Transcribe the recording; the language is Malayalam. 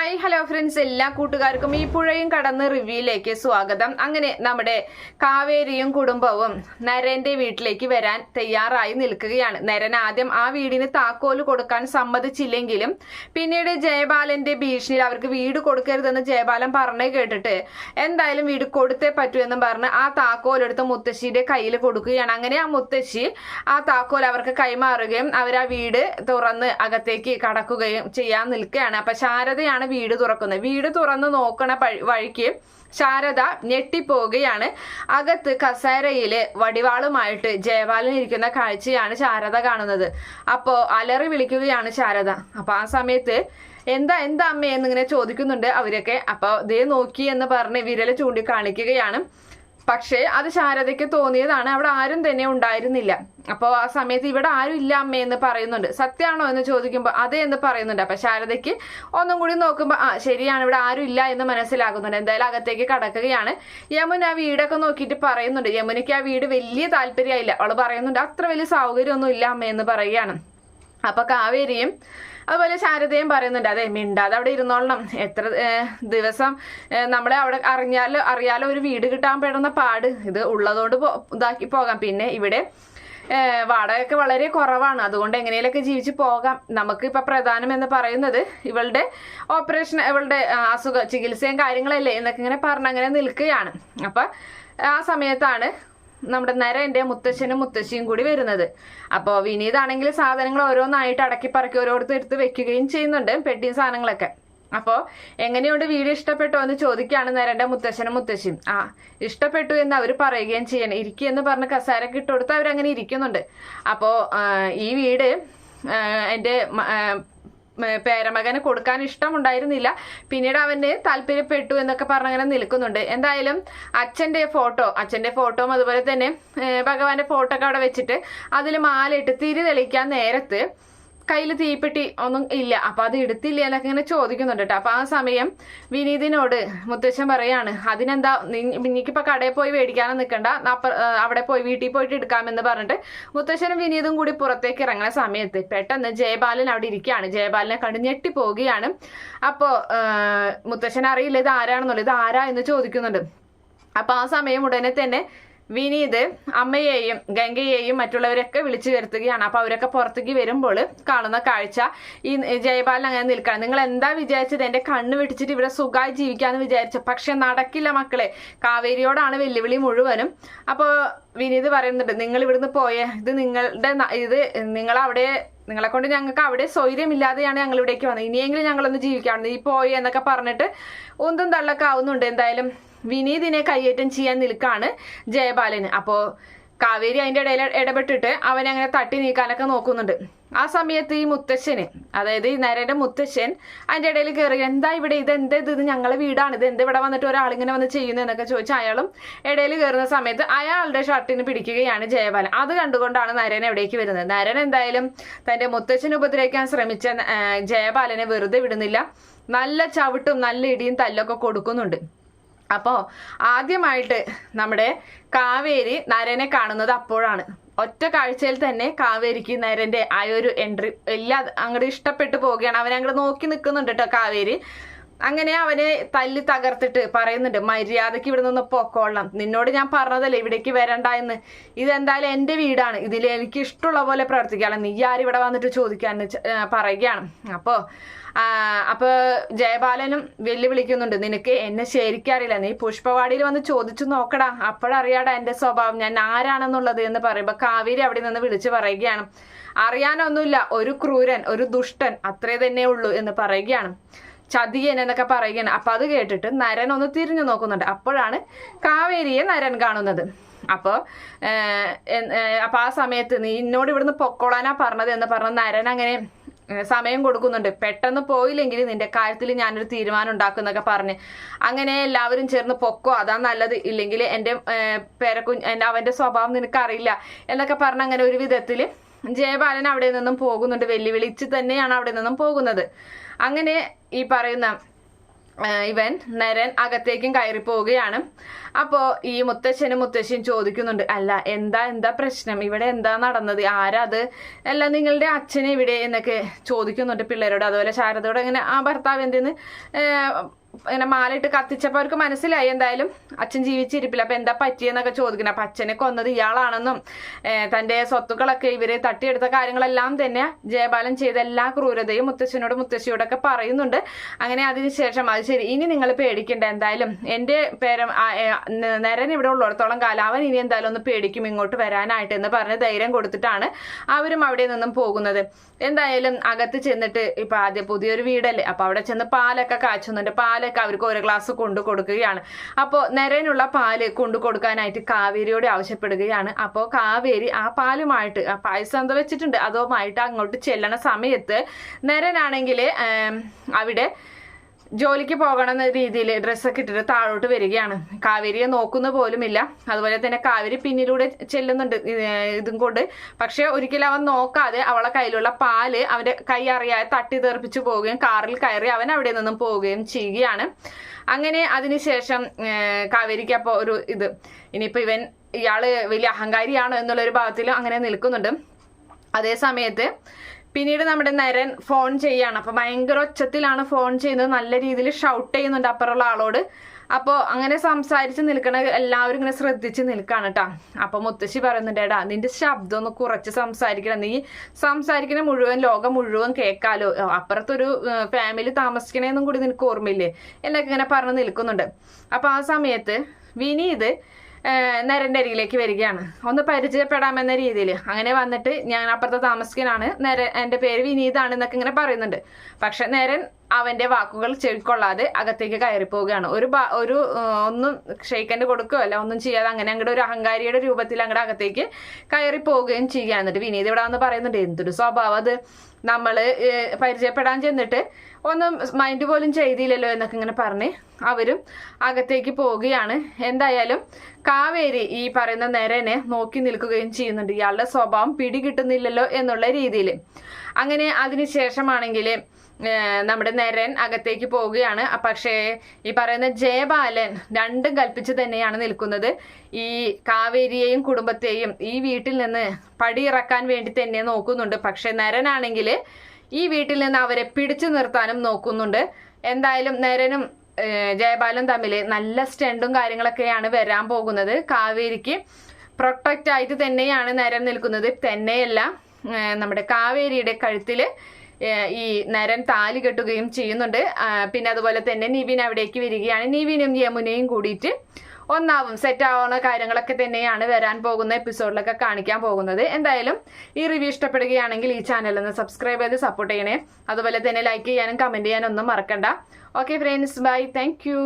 ഹായ് ഹലോ ഫ്രണ്ട്സ്, എല്ലാ കൂട്ടുകാർക്കും ഈ പുഴയും കടന്ന് റിവ്യൂയിലേക്ക് സ്വാഗതം. അങ്ങനെ നമ്മുടെ കാവേരിയും കുടുംബവും നരന്റെ വീട്ടിലേക്ക് വരാൻ തയ്യാറായി നിൽക്കുകയാണ്. നരൻ ആദ്യം ആ വീടിന് താക്കോല് കൊടുക്കാൻ സമ്മതിച്ചില്ലെങ്കിലും പിന്നീട് ജയബാലന്റെ ഭീഷണിയിൽ അവർക്ക് വീട് കൊടുക്കരുതെന്ന് ജയബാലൻ പറഞ്ഞേ കേട്ടിട്ട് എന്തായാലും വീട് കൊടുത്തേ പറ്റൂ എന്ന് പറഞ്ഞ് ആ താക്കോലെടുത്ത് മുത്തശ്ശിയുടെ കയ്യിൽ കൊടുക്കുകയാണ്. അങ്ങനെ ആ മുത്തശ്ശി ആ താക്കോൽ അവർക്ക് കൈമാറുകയും അവർ ആ വീട് തുറന്ന് അകത്തേക്ക് കടക്കുകയും ചെയ്യാൻ നിൽക്കുകയാണ്. അപ്പൊ ശാരദയാണ് വീട് തുറക്കുന്നത്. വീട് തുറന്ന് നോക്കണ വഴിക്ക് ശാരദ ഞെട്ടിപ്പോവുകയാണ്. അകത്ത് കസേരയില് വടിവാളുമായിട്ട് ജയബാലൻ ഇരിക്കുന്ന കാഴ്ചയാണ് ശാരദ കാണുന്നത്. അപ്പോ അലറി വിളിക്കുകയാണ് ശാരദ. അപ്പൊ ആ സമയത്ത് എന്താ എന്താ അമ്മേ എന്നിങ്ങനെ ചോദിക്കുന്നുണ്ട് അവരൊക്കെ. അപ്പൊ ദേ നോക്കി എന്ന് പറഞ്ഞ് വിരല് ചൂണ്ടിക്കാണിക്കുകയാണ്. പക്ഷേ അത് ശാരദയ്ക്ക് തോന്നിയതാണ്. അവിടെ ആരും തന്നെ ഉണ്ടായിരുന്നില്ല. അപ്പോൾ ആ സമയത്ത് ഇവിടെ ആരും ഇല്ല അമ്മേ എന്ന് പറയുന്നുണ്ട്. സത്യമാണോ എന്ന് ചോദിക്കുമ്പോൾ അതെ എന്ന് പറയുന്നുണ്ട്. അപ്പൊ ശാരദയ്ക്ക് ഒന്നും കൂടി നോക്കുമ്പോൾ ശരിയാണ്, ഇവിടെ ആരും ഇല്ല എന്ന് മനസ്സിലാകുന്നുണ്ട്. എന്തായാലും അകത്തേക്ക് കടക്കുകയാണ്. യമുന ആ വീടൊക്കെ നോക്കിയിട്ട് പറയുന്നുണ്ട്. യമുനയ്ക്ക് ആ വീട് വലിയ താല്പര്യമായില്ല. അവള് പറയുന്നുണ്ട് അത്ര വലിയ സൗകര്യമൊന്നും ഇല്ല അമ്മ എന്ന് പറയുകയാണ്. അപ്പൊ കാവേരിയും അതുപോലെ ശാരദയും പറയുന്നുണ്ട് അതെ മിണ്ടാതെ അവിടെ ഇരുന്നോളണം. എത്ര ദിവസം നമ്മളെ അവിടെ അറിയാലോ ഒരു വീട് കിട്ടാൻ പെടുന്ന പാട്. ഇത് ഉള്ളതുകൊണ്ട് ഇതാക്കി പോകാം. പിന്നെ ഇവിടെ വാടകയൊക്കെ വളരെ കുറവാണ്. അതുകൊണ്ട് എങ്ങനെയൊക്കെ ജീവിച്ച് പോകാം. നമുക്ക് ഇപ്പൊ പ്രധാനം എന്ന് പറയുന്നത് ഇവളുടെ ഓപ്പറേഷൻ, ഇവളുടെ ചികിത്സയും കാര്യങ്ങളല്ലേ എന്നൊക്കെ ഇങ്ങനെ പറഞ്ഞങ്ങനെ നിൽക്കുകയാണ്. അപ്പൊ ആ സമയത്താണ് നമ്മുടെ നരന്റെ മുത്തശ്ശനും മുത്തശ്ശിയും കൂടി വരുന്നത്. അപ്പോൾ വിനീതാണെങ്കിൽ സാധനങ്ങൾ ഓരോന്നായിട്ട് അടക്കി പറക്കി ഓരോരുത്തർ എടുത്ത് വെക്കുകയും ചെയ്യുന്നുണ്ട്, പെട്ടിയും സാധനങ്ങളൊക്കെ. അപ്പോൾ എങ്ങനെയുണ്ട് വീഡിയോ ഇഷ്ടപ്പെട്ടോ എന്ന് ചോദിക്കുകയാണ് നരന്റെ മുത്തശ്ശനും മുത്തശ്ശിയും. ഇഷ്ടപ്പെട്ടു എന്ന് അവർ പറയുകയും ചെയ്യണം. ഇരിക്കുമെന്ന് പറഞ്ഞ് കസേരക്ക് ഇട്ട് കൊടുത്ത് അവരങ്ങനെ ഇരിക്കുന്നുണ്ട്. അപ്പോൾ ഈ വീട് എൻ്റെ പേരമകന് കൊടുക്കാൻ ഇഷ്ടമുണ്ടായിരുന്നില്ല, പിന്നീട് അവന് താല്പര്യപ്പെട്ടു എന്നൊക്കെ പറഞ്ഞങ്ങനെ നിൽക്കുന്നുണ്ട്. എന്തായാലും അച്ഛന്റെ ഫോട്ടോയും അതുപോലെ തന്നെ ഭഗവാന്റെ ഫോട്ടോ ഒക്കെ അവിടെ വെച്ചിട്ട് അതിൽ മാലയിട്ട് തിരി തെളിക്കാൻ നേരത്ത് കയ്യിൽ തീപ്പെട്ടി ഒന്നും ഇല്ല. അപ്പൊ അത് എടുത്തില്ല എന്നൊക്കെ ഇങ്ങനെ ചോദിക്കുന്നുണ്ട് കേട്ടോ. അപ്പൊ ആ സമയം വിനീതിനോട് മുത്തശ്ശൻ പറയാണ് അതിനെന്താ നിനക്കിപ്പോ കടയിൽ പോയി മേടിക്കാനും നിൽക്കണ്ട, അവിടെ പോയി വീട്ടിൽ പോയിട്ട് എടുക്കാമെന്ന് പറഞ്ഞിട്ട് മുത്തശ്ശനും വിനീതും കൂടി പുറത്തേക്ക് ഇറങ്ങുന്ന സമയത്ത് പെട്ടെന്ന് ജയബാലൻ അവിടെ ഇരിക്കുകയാണ്. ജയബാലനെ കണ്ട് ഞെട്ടിപ്പോവുകയാണ്. അപ്പോ മുത്തശ്ശൻ അറിയില്ല ഇത് ആരാണെന്നുള്ളത്, ഇത് ആരാ എന്ന് ചോദിക്കുന്നുണ്ട്. അപ്പൊ ആ സമയം ഉടനെ തന്നെ വിനീത് അമ്മയെയും ഗംഗയെയും മറ്റുള്ളവരൊക്കെ വിളിച്ചു വരുത്തുകയാണ്. അപ്പൊ അവരൊക്കെ പുറത്തേക്ക് വരുമ്പോൾ കാണുന്ന കാഴ്ച ഈ ജയബാലൻ അങ്ങനെ നിൽക്കുകയാണ്. നിങ്ങൾ എന്താ വിചാരിച്ചത്? എന്റെ കണ്ണ് വെട്ടിച്ചിട്ട് ഇവിടെ സുഖമായി ജീവിക്കാന്ന് വിചാരിച്ചു, പക്ഷെ നടക്കില്ല മക്കളെ. കാവേരിയോടാണ് വെല്ലുവിളി മുഴുവനും. അപ്പൊ വിനീത് പറയുന്നുണ്ട് നിങ്ങൾ ഇവിടുന്ന് പോയേ, ഇത് നിങ്ങളെ കൊണ്ട് ഞങ്ങൾക്ക് അവിടെ സ്വൈര്യമില്ലാതെയാണ് ഞങ്ങൾ ഇവിടേക്ക് വന്നത്, ഇനിയെങ്കിലും ഞങ്ങളൊന്ന് ജീവിക്കാണ്, നീ പോയേ എന്നൊക്കെ പറഞ്ഞിട്ട് ഉന്തും തള്ളൊക്കെ ആവുന്നുണ്ട്. എന്തായാലും വിനീതിനെ കയ്യേറ്റം ചെയ്യാൻ നിൽക്കാണ് ജയബാലന്. അപ്പോ കാവേരി അതിന്റെ ഇടയിൽ ഇടപെട്ടിട്ട് അവനെ അങ്ങനെ തട്ടി നീക്കാനൊക്കെ നോക്കുന്നുണ്ട്. ആ സമയത്ത് ഈ മുത്തശ്ശന്, അതായത് ഈ നരന്റെ മുത്തശ്ശൻ അതിന്റെ ഇടയിൽ കയറി എന്താ ഇവിടെ, ഇത് ഞങ്ങളെ വീടാണ്, ഇത് എന്ത് ഇവിടെ വന്നിട്ട് ഒരാളിങ്ങനെ വന്ന് ചെയ്യുന്നു എന്നൊക്കെ ചോദിച്ച് അയാളും ഇടയിൽ കയറുന്ന സമയത്ത് അയാളുടെ ഷർട്ടിന് പിടിക്കുകയാണ് ജയബാലൻ. അത് കണ്ടുകൊണ്ടാണ് നരൻ എവിടേക്ക് വരുന്നത്. നരൻ എന്തായാലും തന്റെ മുത്തശ്ശന് ഉപദ്രവിക്കാൻ ശ്രമിച്ച ജയബാലനെ വെറുതെ വിടുന്നില്ല. നല്ല ചവിട്ടും നല്ല ഇടിയും തല്ലൊക്കെ കൊടുക്കുന്നുണ്ട്. അപ്പോ ആദ്യമായിട്ട് നമ്മുടെ കാവേരി നരനെ കാണുന്നത് അപ്പോഴാണ്. ഒറ്റ കാഴ്ചയിൽ തന്നെ കാവേരിക്ക് നരന്റെ ആ ഒരു എൻട്രി എല്ലാം അങ്ങോട്ട് ഇഷ്ടപ്പെട്ടു പോവുകയാണ്. അവനെ അങ്ങോട്ട് നോക്കി നിൽക്കുന്നുണ്ട് കേട്ടോ കാവേരി. അങ്ങനെ അവനെ തല്ലി തകർത്തിട്ട് പറയുന്നുണ്ട് മര്യാദക്ക് ഇവിടെ നിന്ന് പൊക്കോളണം, നിന്നോട് ഞാൻ പറഞ്ഞതല്ലേ ഇവിടേക്ക് വരണ്ട എന്ന്, ഇതെന്തായാലും എന്റെ വീടാണ്, ഇതിൽ എനിക്ക് ഇഷ്ടമുള്ള പോലെ പ്രവർത്തിക്കാണ്, നീ ആരിവിടെ വന്നിട്ട് ചോദിക്കാന്ന് പറയുകയാണ്. അപ്പൊ ജയബാലനും വെല്ലുവിളിക്കുന്നുണ്ട് നിനക്ക് എന്നെ ശരിക്കറിയില്ല, നീ പുഷ്പവാടിയിൽ വന്ന് ചോദിച്ചു നോക്കടാ, അപ്പോഴറിയാടാ എന്റെ സ്വഭാവം ഞാൻ ആരാണെന്നുള്ളത് എന്ന് പറയുമ്പോ കാവേരി അവിടെ നിന്ന് വിളിച്ചു പറയുകയാണ് അറിയാനൊന്നുമില്ല, ഒരു ക്രൂരൻ, ഒരു ദുഷ്ടൻ, അത്രേ തന്നെ ഉള്ളൂ എന്ന് പറയുകയാണ്, ചതിയൻ എന്നൊക്കെ പറയുകയാണ്. അപ്പൊ അത് കേട്ടിട്ട് നരൻ ഒന്ന് തിരിഞ്ഞു നോക്കുന്നുണ്ട്. അപ്പോഴാണ് കാവേരിയെ നരൻ കാണുന്നത്. അപ്പൊ ആ സമയത്ത് നീ എന്നോട് ഇവിടുന്ന് പൊക്കോളാനാ പറഞ്ഞത് എന്ന് പറഞ്ഞ നരൻ അങ്ങനെ സമയം കൊടുക്കുന്നുണ്ട്. പെട്ടെന്ന് പോയില്ലെങ്കിൽ നിന്റെ കാര്യത്തിൽ ഞാനൊരു തീരുമാനം ഉണ്ടാക്കും എന്നൊക്കെ പറഞ്ഞ് അങ്ങനെ എല്ലാവരും ചേർന്ന് പൊക്കോ, അതാ നല്ലത്, ഇല്ലെങ്കിൽ എന്റെ അവന്റെ സ്വഭാവം നിനക്കറിയില്ല എന്നൊക്കെ പറഞ്ഞ് അങ്ങനെ ഒരു വിധത്തിൽ ജയബാലൻ അവിടെ നിന്നും പോകുന്നുണ്ട്. വെല്ലുവിളിച്ച് തന്നെയാണ് അവിടെ നിന്നും പോകുന്നത്. അങ്ങനെ ഈ പറയുന്ന ഇവൻ നരൻ അകത്തേക്കും കയറി പോവുകയാണ്. അപ്പോ ഈ മുത്തശ്ശനും മുത്തശ്ശിയും ചോദിക്കുന്നുണ്ട്, അല്ല എന്താ പ്രശ്നം, ഇവിടെ എന്താ നടന്നത്, ആരാ അത്, അല്ല നിങ്ങളുടെ അച്ഛനെ ഇവിടെ എന്നൊക്കെ ചോദിക്കുന്നുണ്ട് പിള്ളേരോട്. അതുപോലെ ശാരദയോട് ഇങ്ങനെ ആ ഭർത്താവ് എന്തെന്ന് ഇങ്ങനെ മാലയിട്ട് കത്തിച്ചപ്പോൾ അവർക്ക് മനസ്സിലായി എന്തായാലും അച്ഛൻ ജീവിച്ചിരിപ്പില്ല, അപ്പൊ എന്താ പറ്റിയെന്നൊക്കെ ചോദിക്കണം. അപ്പൊ അച്ഛനെ കൊന്നത് ഇയാളാണെന്നും തന്റെ സ്വത്തുക്കളൊക്കെ ഇവര് തട്ടിയെടുത്ത കാര്യങ്ങളെല്ലാം തന്നെ ജയബാലൻ ചെയ്ത എല്ലാ ക്രൂരതയും മുത്തശ്ശനോടും മുത്തശ്ശിയോടൊക്കെ പറയുന്നുണ്ട്. അങ്ങനെ അതിനുശേഷം അത് ശരി, ഇനി നിങ്ങൾ പേടിക്കണ്ട, എന്തായാലും എന്റെ നരൻ ഇവിടെ ഉള്ളിടത്തോളം കാലം അവൻ ഇനി എന്തായാലും ഒന്ന് പേടിക്കും ഇങ്ങോട്ട് വരാനായിട്ട് എന്ന് പറഞ്ഞ് ധൈര്യം കൊടുത്തിട്ടാണ് അവരും അവിടെ നിന്നും പോകുന്നത്. എന്തായാലും അകത്ത് ചെന്നിട്ട് ഇപ്പൊ ആദ്യം പുതിയൊരു വീടല്ലേ, അപ്പൊ അവിടെ ചെന്ന് പാലൊക്കെ കാച്ചുന്നുണ്ട്. പാലൊക്കെ അവർക്ക് ഒരു ഗ്ലാസ് കൊണ്ടു കൊടുക്കുകയാണ്. അപ്പോൾ നരനുള്ള പാല് കൊണ്ടു കൊടുക്കാനായിട്ട് കാവേരിയോട് ആവശ്യപ്പെടുകയാണ്. അപ്പോൾ കാവേരി ആ പാലുമായിട്ട് ആ പായസം എന്തോ വെച്ചിട്ടുണ്ട് അതുമായിട്ട് അങ്ങോട്ട് ചെല്ലണ സമയത്ത് നരനാണെങ്കിൽ അവിടെ ജോലിക്ക് പോകണം എന്ന രീതിയിൽ ഡ്രസ്സൊക്കെ ഇട്ടിട്ട് താഴോട്ട് വരികയാണ്. കാവേരിയെ നോക്കുന്ന പോലുമില്ല. അതുപോലെ തന്നെ കാവേരി പിന്നിലൂടെ ചെല്ലുന്നുണ്ട് ഇതും കൊണ്ട്. പക്ഷെ ഒരിക്കലും അവൻ നോക്കാതെ അവളെ കയ്യിലുള്ള പാല് അവന്റെ കൈ അറിയാതെ തട്ടി തെറിപ്പിച്ചു പോവുകയും കാറിൽ കയറി അവൻ അവിടെ നിന്നും പോവുകയും ചെയ്യുകയാണ്. അങ്ങനെ അതിനുശേഷം കാവേരിക്ക് അപ്പോൾ ഒരു ഇത്, ഇനിയിപ്പോ ഇയാള് വലിയ അഹങ്കാരിയാണോ എന്നുള്ളൊരു ഭാഗത്തിലും അങ്ങനെ നിൽക്കുന്നുണ്ട്. അതേ സമയത്ത് പിന്നീട് നമ്മുടെ നരൻ ഫോൺ ചെയ്യാണ്. അപ്പൊ ഭയങ്കര ഒച്ചത്തിലാണ് ഫോൺ ചെയ്യുന്നത്, നല്ല രീതിയിൽ ഷൗട്ട് ചെയ്യുന്നുണ്ട് അപ്പുറമുള്ള ആളോട്. അപ്പോൾ അങ്ങനെ സംസാരിച്ച് നിൽക്കണ എല്ലാവരും ഇങ്ങനെ ശ്രദ്ധിച്ച് നിൽക്കാണ് കേട്ടോ. അപ്പൊ മുത്തശ്ശി പറയുന്നുണ്ട്, എടാ നിന്റെ ശബ്ദം ഒന്ന് കുറച്ച് സംസാരിക്കണം, നീ സംസാരിക്കണ മുഴുവൻ ലോകം മുഴുവൻ കേൾക്കാലോ, അപ്പുറത്തൊരു ഫാമിലി താമസിക്കണേന്നും കൂടി നിനക്ക് ഓർമ്മയില്ലേ എന്നൊക്കെ ഇങ്ങനെ പറഞ്ഞു നിൽക്കുന്നുണ്ട്. അപ്പൊ ആ സമയത്ത് വിനീത് നരന്റെ അരികിലേക്ക് വരികയാണ്, ഒന്ന് പരിചയപ്പെടാമെന്ന രീതിയിൽ. അങ്ങനെ വന്നിട്ട് ഞാൻ അപ്പുറത്തെ താമസിക്കാനാണ്, എൻ്റെ പേര് വിനീതാണ് എന്നൊക്കെ ഇങ്ങനെ പറയുന്നുണ്ട്. പക്ഷെ നരൻ അവന്റെ വാക്കുകൾ ചെവിക്കൊള്ളാതെ അകത്തേക്ക് കയറി പോവുകയാണ്. ഒരു ഒന്നും ഷെയ്ക്കൻഡ് കൊടുക്കുകയോ അല്ല ഒന്നും ചെയ്യാതെ അങ്ങനെ അങ്ങോട്ട് ഒരു അഹങ്കാരിയുടെ രൂപത്തിൽ അങ്ങോട്ട് അകത്തേക്ക് കയറി പോവുകയും ചെയ്യുക. എന്നിട്ട് വിനീത് ഇവിടെ വന്ന് പറയുന്നുണ്ട്, എന്തൊരു സ്വഭാവം അത്, നമ്മള് പരിചയപ്പെടാൻ ചെന്നിട്ട് ഒന്നും മൈൻഡ് പോലും ചെയ്തില്ലല്ലോ എന്നൊക്കെ ഇങ്ങനെ പറഞ്ഞ് അവരും അകത്തേക്ക് പോവുകയാണ്. എന്തായാലും കാവേരി ഈ പറയുന്ന നരനെ നോക്കി നിൽക്കുകയും ചെയ്യുന്നുണ്ട്, ഇയാളുടെ സ്വഭാവം പിടികിട്ടുന്നില്ലല്ലോ എന്നുള്ള രീതിയിൽ. അങ്ങനെ അതിനുശേഷമാണെങ്കിൽ നമ്മുടെ നരൻ അകത്തേക്ക് പോവുകയാണ്. പക്ഷേ ഈ പറയുന്ന ജയബാലൻ രണ്ടും കൽപ്പിച്ച് തന്നെയാണ് നിൽക്കുന്നത്. ഈ കാവേരിയെയും കുടുംബത്തെയും ഈ വീട്ടിൽ നിന്ന് പടിയിറക്കാൻ വേണ്ടി തന്നെ നോക്കുന്നുണ്ട്. പക്ഷെ നരനാണെങ്കിൽ ഈ വീട്ടിൽ നിന്ന് അവരെ പിടിച്ചു നിർത്താനും നോക്കുന്നുണ്ട്. എന്തായാലും നരനും ജയബാലും തമ്മിൽ നല്ല സ്റ്റണ്ടും കാര്യങ്ങളൊക്കെയാണ് വരാൻ പോകുന്നത്. കാവേരിക്ക് പ്രൊട്ടക്റ്റ് ആയിട്ട് തന്നെയാണ് നരൻ നിൽക്കുന്നത്. തന്നെയല്ല നമ്മുടെ കാവേരിയുടെ കഴുത്തില് ഈ നരൻ താലി കെട്ടുകയും ചെയ്യുന്നുണ്ട്. പിന്നെ അതുപോലെ തന്നെ നിവിൻ അവിടേക്ക് വരികയാണ്. നിവിനും യമുനയും കൂടിയിട്ട് ഒന്നാവും, സെറ്റ് ആവുന്ന കാര്യങ്ങളൊക്കെ തന്നെയാണ് വരാൻ പോകുന്ന എപ്പിസോഡിലൊക്കെ കാണിക്കാൻ പോകുന്നത്. എന്തായാലും ഈ റിവ്യൂ ഇഷ്ടപ്പെടുകയാണെങ്കിൽ ഈ ചാനൽ ഒന്ന് സബ്സ്ക്രൈബ് ചെയ്ത് സപ്പോർട്ട് ചെയ്യണേ. അതുപോലെ തന്നെ ലൈക്ക് ചെയ്യാനും കമന്റ് ചെയ്യാനും ഒന്നും മറക്കണ്ട. Okay friends, bye, thank U.